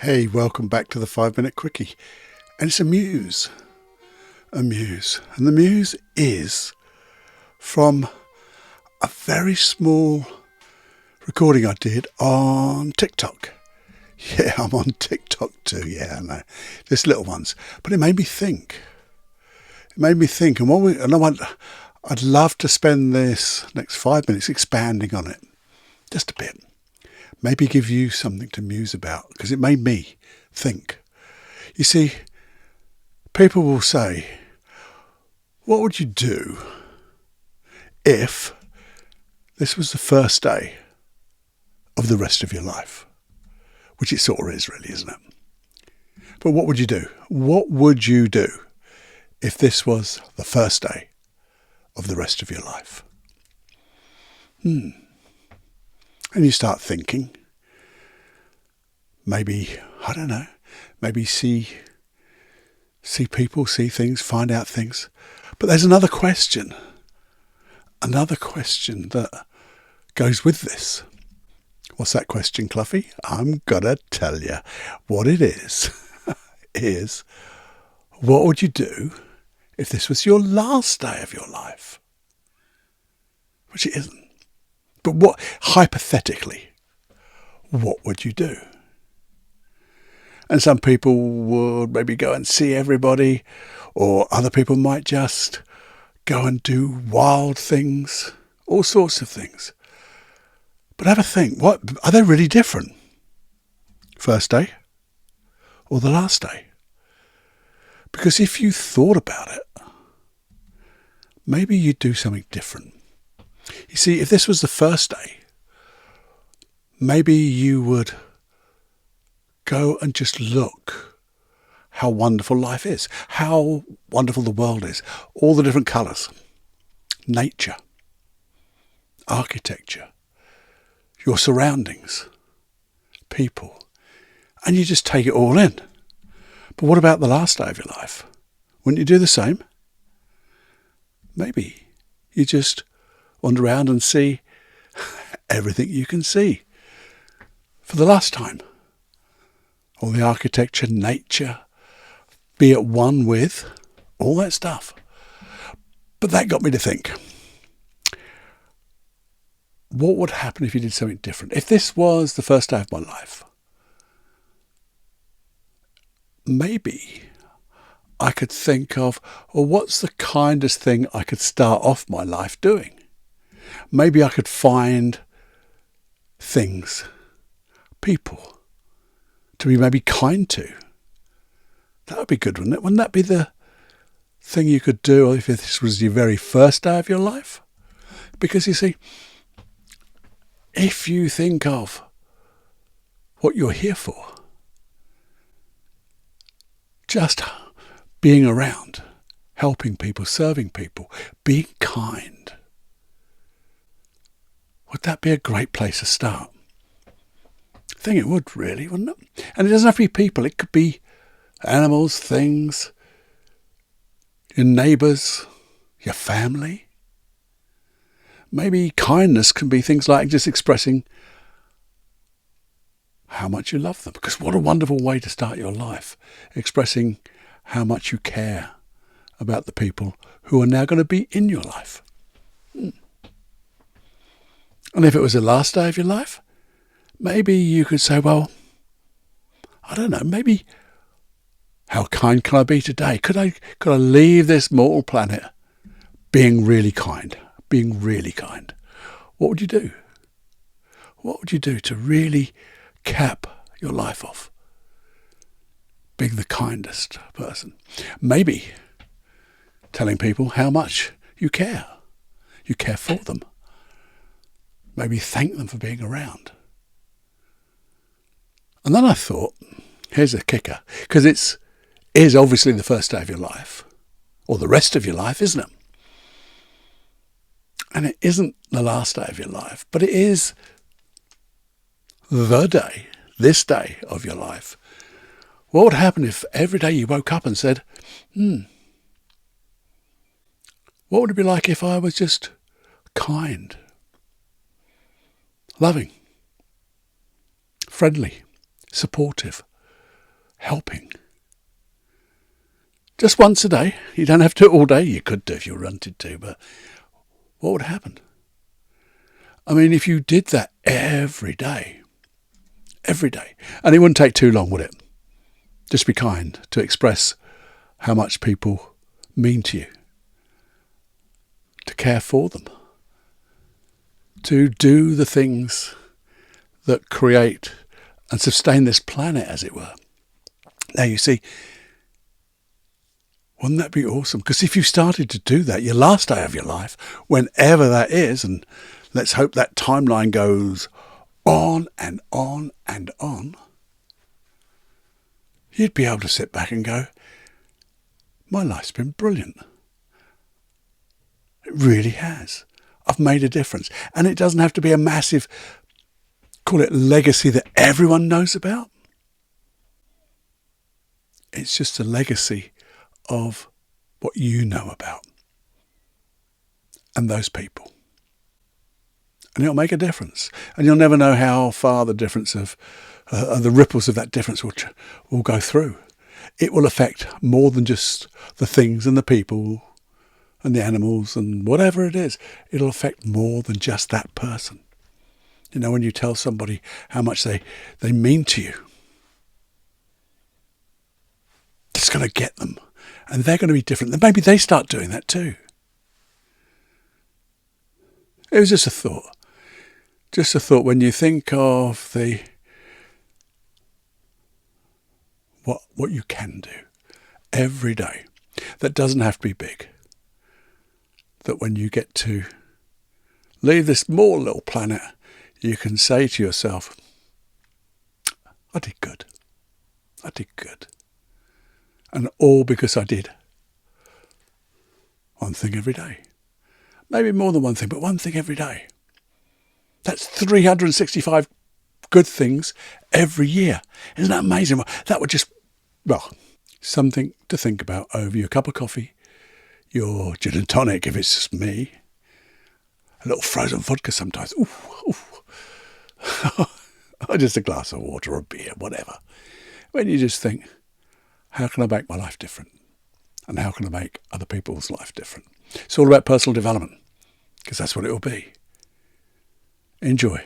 Hey, welcome back to the 5-Minute Quickie. And it's a muse. And the muse is from a very small recording I did on TikTok. Yeah, I'm on TikTok too. Yeah, I know. Just little ones. But it made me think. And I'd love to spend this next 5 minutes expanding on it. Just a bit. Maybe give you something to muse about, because it made me think. You see, people will say, what would you do if this was the first day of the rest of your life? Which it sort of is, really, isn't it? But what would you do? What would you do if this was the first day of the rest of your life? And you start thinking, maybe, I don't know, maybe see people, see things, find out things. But there's another question that goes with this. What's that question, Cluffy? I'm gonna tell you what it is. Is, what would you do if this was your last day of your life? Which it isn't. But what, hypothetically, what would you do? And some people would maybe go and see everybody, or other people might just go and do wild things, all sorts of things. But have a think, what are they really different? First day or the last day? Because if you thought about it, maybe you'd do something different. You see, if this was the first day, maybe you would go and just look how wonderful life is, how wonderful the world is, all the different colours, nature, architecture, your surroundings, people, and you just take it all in. But what about the last day of your life? Wouldn't you do the same? Maybe you just wander around and see everything you can see for the last time. All the architecture, nature, be at one with, all that stuff. But that got me to think, what would happen if you did something different? If this was the first day of my life, maybe I could think of, well, what's the kindest thing I could start off my life doing? Maybe I could find things, people, to be maybe kind to. That would be good, wouldn't it? Wouldn't that be the thing you could do if this was your very first day of your life? Because you see, if you think of what you're here for, just being around, helping people, serving people, being kind, would that be a great place to start? I think it would, really, wouldn't it? And it doesn't have to be people. It could be animals, things, your neighbours, your family. Maybe kindness can be things like just expressing how much you love them. Because what a wonderful way to start your life. Expressing how much you care about the people who are now going to be in your life. And if it was the last day of your life, maybe you could say, well, I don't know, maybe how kind can I be today? Could I leave this mortal planet being really kind? What would you do? What would you do to really cap your life off being the kindest person? Maybe telling people how much you care. You care for them. Maybe thank them for being around. And then I thought, here's a kicker, because it is obviously the first day of your life, or the rest of your life, isn't it? And it isn't the last day of your life, but it is the day, this day of your life. What would happen if every day you woke up and said, what would it be like if I was just kind, loving, friendly, supportive, helping. Just once a day. You don't have to do it all day. You could do if you wanted to, but what would happen? I mean, if you did that every day, and it wouldn't take too long, would it? Just be kind to express how much people mean to you, to care for them, to do the things that create and sustain this planet, as it were. Now, you see, wouldn't that be awesome? Because if you started to do that, your last day of your life, whenever that is, and let's hope that timeline goes on and on and on, you'd be able to sit back and go, my life's been brilliant. It really has. I've made a difference. And it doesn't have to be a massive, call it legacy that everyone knows about. It's just a legacy of what you know about and those people. And it'll make a difference. And you'll never know how far the difference of the ripples of that difference will go through. It will affect more than just the things and the people and the animals and whatever it is. It'll affect more than just that person. You know, when you tell somebody how much they mean to you, it's going to get them. And they're going to be different. Then maybe they start doing that too. It was just a thought. Just a thought when you think of what you can do every day. That doesn't have to be big. That when you get to leave this small little planet, you can say to yourself, I did good. I did good. And all because I did one thing every day. Maybe more than one thing, but one thing every day. That's 365 good things every year. Isn't that amazing? That would just, something to think about over your cup of coffee, your gin and tonic if it's just me, a little frozen vodka sometimes, or just a glass of water or beer, whatever. When you just think, how can I make my life different? And how can I make other people's life different? It's all about personal development, because that's what it will be. Enjoy.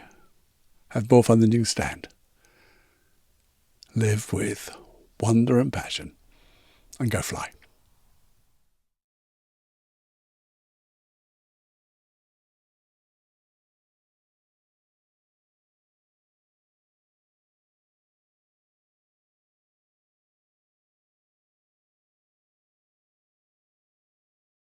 Have more fun than you can stand. Live with wonder and passion. And go fly.